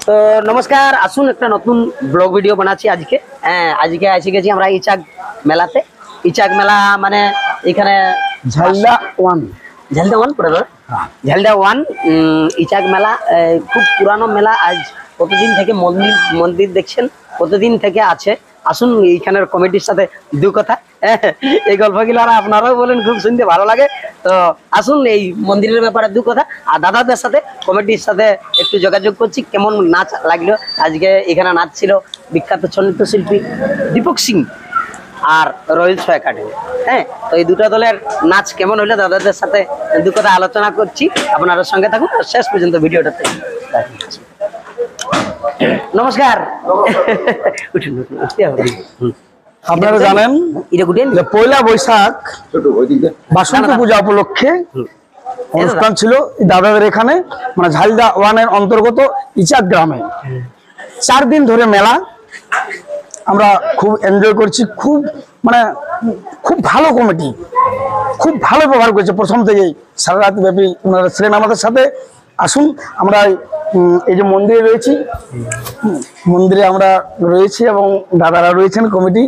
তো নমস্কার, আসুন একটা নতুন ব্লগ ভিডিও বানাচ্ছি আজকে। আজকে এসে গেছি আমরা ইচাক মেলাতে। ইচাক মেলা মানে এখানে ঝালদা ওয়ান পড়ে ধর ঝালদা ওয়ান ইচাক মেলা খুব পুরানো মেলা। আজ কতদিন থেকে মন্দির দেখছেন, কতদিন থেকে আছে। আসুন এইখানের কমিটির সাথে দু কথা এই গল্পগুলো আপনারাও বলেন, খুব শুনতে ভালো লাগে। তো আসুন এই মন্দিরের ব্যাপারে দু কথা, আর দাদাদের সাথে কমিটির সাথে একটু যোগাযোগ করছি কেমন নাচ লাগলো। আজকে এখানে নাচ ছিল বিখ্যাত নৃত্যশিল্পী দীপক সিং আর রয়্যাল ছয় একাডেমি। তো এই দুটো দলের নাচ কেমন হইলো দাদাদের সাথে দু কথা আলোচনা করছি। আপনারা সঙ্গে থাকুন শেষ পর্যন্ত ভিডিওটাতে। নমস্কার। আপনারা জানেন যে পয়লা বৈশাখ বাসন্তী পূজা উপলক্ষে অনুষ্ঠান ছিল দাদাদের এখানে, মানে ঝালদা ওয়ানের অন্তর্গত ইচাক গ্রামে 4 দিন ধরে মেলা। আমরা খুব এনজয় করছি, খুব ভালো কমিটি, খুব ভালো ব্যবহার করেছে প্রথম থেকেই। সারা রাত ব্যাপী ওনারা ছিলেন আমাদের সাথে। আসুন আমরা এই যে মন্দিরে রয়েছি, মন্দিরে আমরা রয়েছি এবং দাদারা রয়েছেন কমিটি।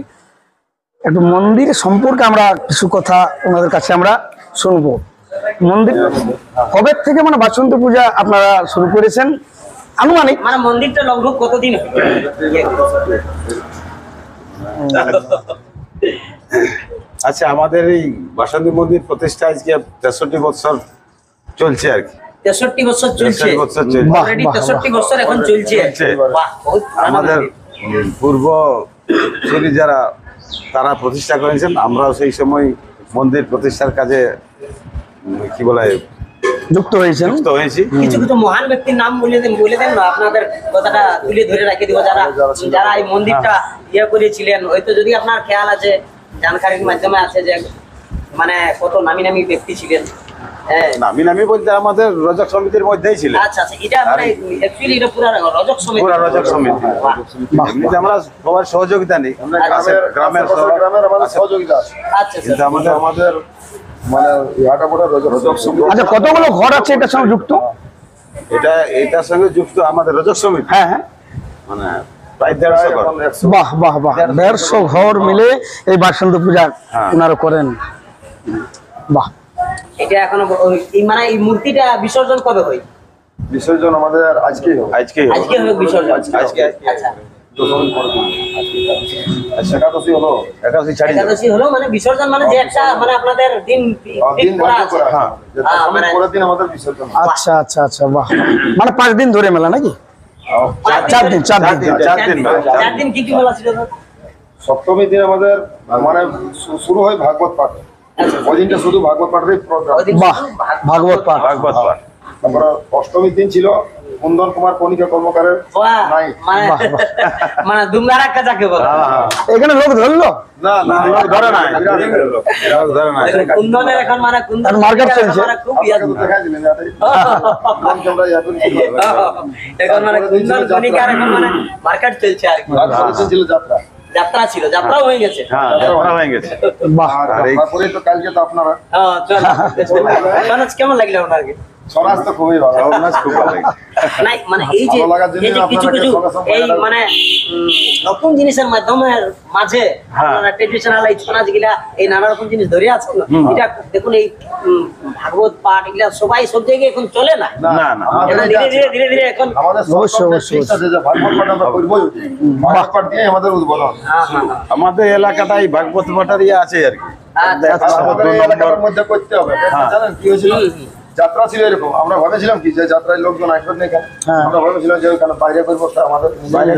একটু মন্দির সম্পর্কে আমরা কিছু কথা ওনাদের কাছে আমরা শুনবো। মন্দির কবে থেকে মানে বাসন্তী পূজা আপনারা শুরু করেছেন আনুমানিক? মানে মন্দিরটা লগভগ কতদিন? আচ্ছা, আমাদের এই বাসন্তী মন্দির প্রতিষ্ঠা আজকে 63 বছর চলছে আর কি। 63 বছর চলছে। 63 বছর এখন চলছে। আমাদের পূর্ব সূরি যারা তারা প্রতিষ্ঠা করেছেন, আমরাও সেই সময় মন্দির প্রতিষ্ঠার কাজে কি বলে যুক্ত হয়েছি। কিছু কিছু মহান ব্যক্তির নাম বলে দেন না, আপনাদের কথাটা তুলে ধরে রাখে দিব যারা এই মন্দিরটা করেছিলেন। হয়তো যদি আপনার খেয়াল আছে, জানকারির মাধ্যমে আছে যে মানে কত নামি নামি ব্যক্তি ছিলেন। নামি বলতে আমাদের রজক সমিতির মধ্যেই ছিলেন। আচ্ছা, এটা মানে অ্যাকচুয়ালি এটা পুরো রজক সমিতি। এমনিতে আমরা সবার সহযোগিতা নেই, গ্রামের আমাদের সহযোগিতা আছে। আচ্ছা, কিন্তু আমাদের মানে রজক সমিতি। আচ্ছা, কতগুলো ঘর আছে এটার সঙ্গে যুক্ত? এটার সঙ্গে যুক্ত আমাদের রজক সমিতি। হ্যাঁ, মানে প্রায় 150 ঘর। বাহ 150 ঘর মিলে এই বাসন্তী পূজা ওনারা করেন। বাহ। এটা এখনো মানে এই মূর্তিটা বিসর্জন কবে হয়? বিসর্জন আমাদের আজকে হবে বিসর্জন। আচ্ছা, একাদশী হলো মানে বিসর্জন, মানে যে একটা মানে আপনাদের দিন করা আছে। আচ্ছা, বাহ। মানে 5 দিন ধরে মেলা নাকি? 4 দিন কি মেলা ছিল? সপ্তমী দিন আমাদের মানে শুরু হয় ভাগবত পাঠ। ওই দিনটা শুধু ভাগবত পাঠের প্রোগ্রাম। বাহ, ভাগবত পাঠ। তারপরে অষ্টমীর দিন ছিল কুন্দন কুমার কণিকা কর্মকারের নাইট। মানে দুমদারাক্কা যাকে বলে। এখানে লোক ধরলো না, লোক ধরে নাই। কুন্দনের এখন মানে কুন্দন মার্কেট চলছে। খুব দেখাই দিলেন এখন মানে কুন্দন কণিকার এখন মানে মার্কেট চলছে আর কি। ছিল যাত্রা যাত্রা হয়ে গেছে। তারপরে তো কালকে তো আপনারা কেমন লাগলো আপনাকে? সরাজ তো খুবই ভালো, খুব ভালো লাগে। নাই মানে এই যে কিছু এই মানে নতুন জিনিসের মাধ্যমে মাঝে আপনারা ট্রেডিশনাল এই ছনাজ গিলা এই নানা রকম জিনিস ধরে আছেন। এটা দেখুন এই ভাগবত পাঠ এগুলা সবাই সব জায়গায় এখন চলে না। ধীরে ধীরে এখন অবশ্যই ভাগবত পাঠ আমরা করবই। ভাগবত পাঠ দিয়ে আমাদের উদ্বোধন। আমাদের এলাকাটাই ভাগবত পাঠের আছে আর কি। আমাদের এলাকার মধ্যে করতে হবে। জানেন কি হয়েছিল? যাত্রা ছিল এরকম, আমরা ভেবেছিলাম কি যে যাত্রায় লোকজন আসবেন না এখানে, আমরা ভেবেছিলাম যে ওখানে বাইরে করবো, আমাদের বাইরে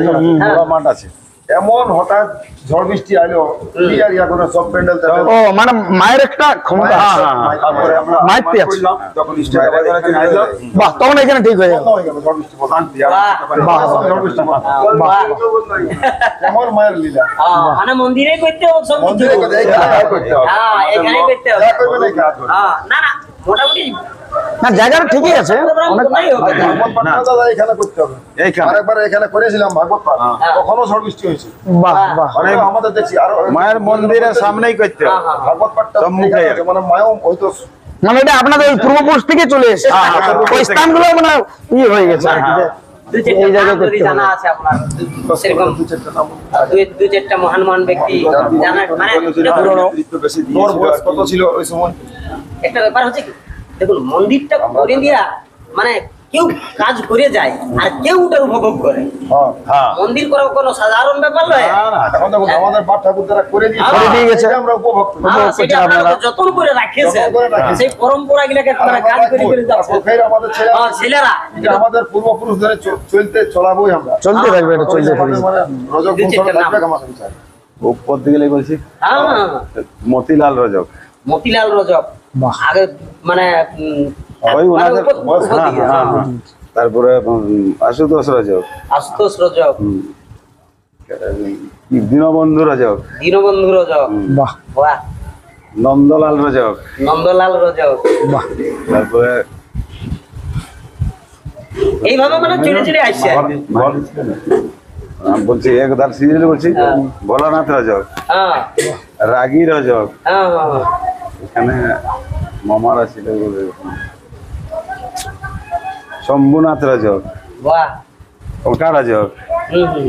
মাঠ আছে। এমন হঠাৎ ঝড় বৃষ্টি আইলো, সব প্যান্ডেল মানে মায়ের একটা ক্ষমতা বাহ, তখন এখানে ঠিক হয়ে গেল। কেমন মায়ের লীলা, মানে মন্দিরে করতে হবে, সব মন্দিরে করতে হবে, এখানে করতে হবে। না মোটামুটি না, জায়গাটা ঠিকই আছে। এখানে করেছিলাম ভাগবত পাঠ, তখনও ঝড় বৃষ্টি হয়েছে। আমাদের দেখছি আরো মায়ের মন্দিরের সামনেই করতে হবে ভাগবত পাঠটা, মানে মায়ও হয়তো মানে এটা আপনাদের ওই পূর্বপুরুষ থেকে চলে এসেছে, ওই স্থানগুলো মানে হয়ে গেছে। দুই চারটা এই জায়গায় নাম যদি করতে জানা হবে। আছে আপনার সেরকম দুই চারটা মহান মহান ব্যক্তি জানা মানে এটা পুরনো বেশি তোর বয়স কত ছিল ওই সময়? একটা ব্যাপার হচ্ছে কি, দেখুন মন্দিরটা করে দিয়া মানে কেউ কাজ করে যায় আর কেউ ওটার উপভোগ করে। হ্যাঁ হ্যাঁ মন্দির করা কোনো সাধারণ ব্যাপার নয়। না, না, এখন দেখুন আমাদের পাঠ ঠাকুর দ্বারা করে দিয়ে করে দিয়ে গেছে। আমরা উপভোগ করি। হ্যাঁ, সেটা আপনারা তো যতন করে রাখিয়েছেন, যতন করে রাখিয়েছেন। সেই পরম্পরা গুলাকে আপনারা কাজ করে করে যাচ্ছেন। তারপর ফের আমাদের ছেলেরা এটা আমাদের পূর্বপুরুষ ধরে চলতে চলাবোই আমরা। চলতে থাকবে, এটা চলতে থাকবে। মানে রজক দুই বংশ চারটা থাকবে নাম। আমার বিচার। উপর দিকে বলছি হ্যাঁ, মতিলাল রজক। মতিলাল রজক বাহ। আগে মানে ওই মানে ওনাদের উপর দিকে, হ্যাঁ, হ্যাঁ। তারপরে আশুতোষ রজক, আশুতোষ রজক, দীনবন্ধু রজক, দীনবন্ধু রজক, বাহ বাহ, নন্দলাল রজক, নন্দলাল রজক, বাহ। তারপরে এইভাবে মানে চলে চলে আসছে। আমি বলছি একদার সিরিয়াল বলছি হ্যাঁ। ভোলানাথ রজক, হ্যাঁ রাগী রজক, হ্যাঁ হ্যাঁ। এখানে মামারা ছিল শম্ভুনাথ রজক, বাহ, ওকা রজক, হুম হুম,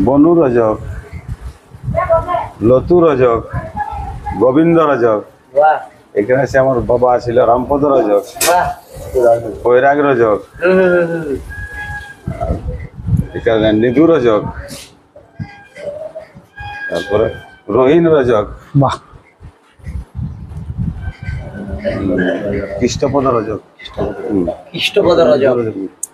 বনু রজক, লতু রজক, গোবিন্দ রজক। বাহ, এখানে সে আমার বাবা ছিল রামপদ রজক, বাহ, বৈরাগ রজক, হুম হুম হুম, এখানে নিধু রজক, তারপরে রহিন রজক, বাহ। কৃষ্ণপদ রজক। খ্রিস্টপদ রজক।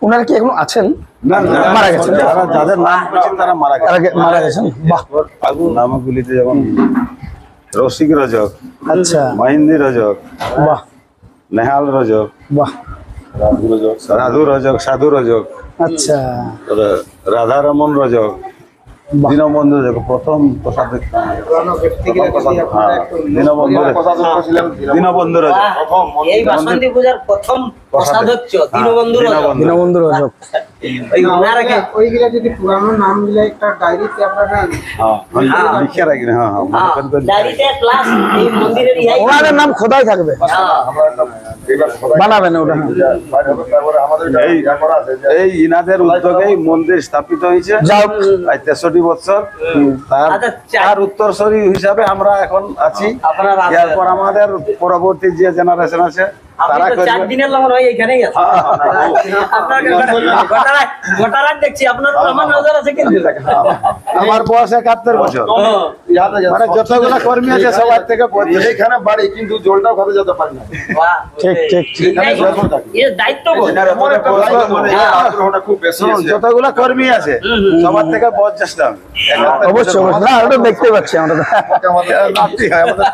ওনারা কি এখন আছেন? না, না, মারা গেছেন। যাদের নাম বলছেন তারা মারা গেছে। মারা গেছেন, বাহ। নামগুলিতে যেমন রসিক রজক, আচ্ছা, মহিন্দি রজক, বাহ নেহাল রজক, বাহ। রাধু রজক, সাধু রজক, আচ্ছা, তারপরে রাধারমন রজক, বাহ। দীনবন্ধু রজক। প্রথম প্রসাদ হ্যাঁ, দীনবন্ধু দীনবন্ধু রজক। বাহ, এই বাসন্তী পূজার প্রথম প্রসাদচ্য দীনবন্ধু রজক। দীনবন্ধু রজক। ওই ওনারাকে ওইগুলা যদি পুরানো নাম গুলা একটা ডায়েরিতে আপনারা হ্যাঁ, লিখে রাখি না, হ্যাঁ, হ্যাঁ, মনে করে করে লিখে রাখি। ডায়েরিতে প্লাস এই মন্দিরের ইহাই ওনাদের নাম খোদাই থাকবে, আমরা একটা এবার সবাই বানাবেন ওটা। হ্যাঁ। বাইরে হবে, তারপরে আমাদের এটা এই ইয়া করা আছে যে এই ইনাদের উদ্যোগেই মন্দির স্থাপিত হয়েছে। যাও। আজ 63 বছর। তার আচ্ছা, তার উত্তরসূরি হিসাবে আমরা এখন আছি। আপনারা আছেন। এরপর আমাদের পরবর্তী যে জেনারেশন আছে তারা আপনি তো 4 করবে। দিনের লগ্ন হয় এখানেই আছে। আপনার গোটা রাত দেখছি আপনার আমার নজর আছে কিন্তু। আমার বয়স 71 বছর। ইয়াতে যাচ্ছে। মানে যতগুলো কর্মী আছে সবার থেকে এইখানে বাড়ি কিন্তু জলটাও খাতে যেতে পারি না। বাহ, ঠিক, ঠিক, ঠিক। এটাই এর দায়িত্ব বল। আমার একটা দায়িত্ব, মানে এই আগ্রহটা খুব বেশি আছে। যতগুলো কর্মী আছে সবার থেকে বয়োজ্যেষ্ঠ আমি। অবশ্যই অবশ্যই। না, ওটা দেখতে পাচ্ছি আমরা। আমাদের নাতি হয় আমাদের।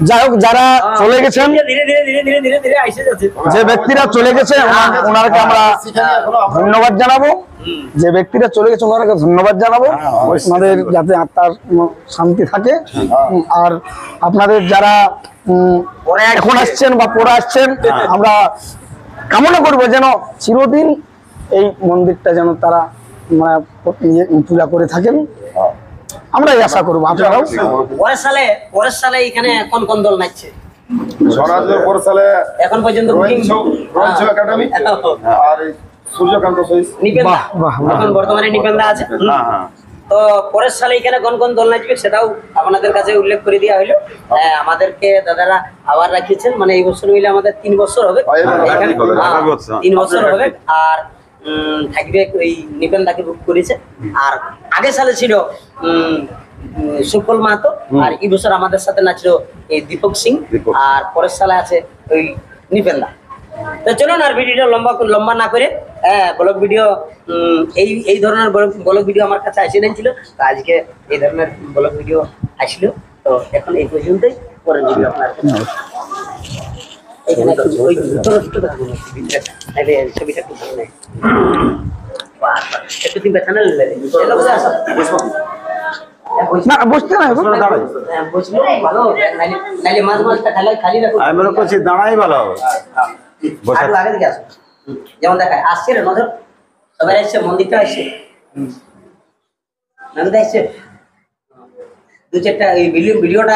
যাই হোক, যারা চলে গেছেন, ধীরে ধীরে ধীরে ধীরে ধীরে ধীরে আইসে যাচ্ছে। যে ব্যক্তিরা চলে গেছে ওনারকে আমরা সেখানে এখনো আমরা ধন্যবাদ জানাবো। যে ব্যক্তিরা চলে গেছে ওনারকে ধন্যবাদ জানাবো। ওনাদের যাতে আত্মার শান্তি থাকে। আর আপনাদের যারা এখন আসছেন বা পরে আসছেন, আমরা কামনা করবো যেন চিরদিন এই মন্দিরটা যেন তারা মানে পূজা করে থাকেন। আমরাই আশা করবো আপনারাও। পরের সালে এখানে কোন কোন দল নাচছে স্বরাজের পর সালে এখন পর্যন্ত বুকিং? রোহিত একাডেমি আর এই সূর্যকান্ত সহিত নিপেন্দা বাহ, বাহ, বাহ। এখন বর্তমানে নিপেন্দা আছে। হ্যাঁ, হ্যাঁ। তো পরের সালে এখানে কোন কোন দল নাচবে সেটাও আপনাদের কাছে উল্লেখ করে দেওয়া হলো। আমাদেরকে দাদারা আবার রাখিয়েছেন, মানে এই বছর মিলে আমাদের 3 বছর হবে এখানে। হ্যাঁ, 3 বছর হবে। আর থাকবে ওই নিপেন্দাকে বুক করেছে। আর আগে সালে ছিল সুফল মাহাতো, আর এই বছর আমাদের সাথে নাচলো এই দীপক সিং, আর পরের সালে আছে ওই নিপেন্দা। তো চলুন আর ভিডিওটা লম্বা না করে ব্লগ ভিডিও এই ধরনের ব্লগ ভিডিও আমার কাছে আসে নাই ছিল, তো আজকে এই ধরনের ব্লগ ভিডিও আসলো। তো এখন এই পর্যন্তই, পরের ভিডিও আপনার এখানে ওই ছোট তাহলে ছবিটা একটু ভালো নেই, একটু তিনটা চ্যানেল না, বসতে না, বসলে ভালো, নাইলে মাঝ মাঝটা খালি রাখো। আমি মনে করছি দাঁড়াই ভালো হবে। বসে আগে আগে দিকে আসো, যেমন দেখায় আসছে রে নজর, সবাই আসছে, মন্দিরটা আসছে, আসছে 2-4টা এই ভিডিওটা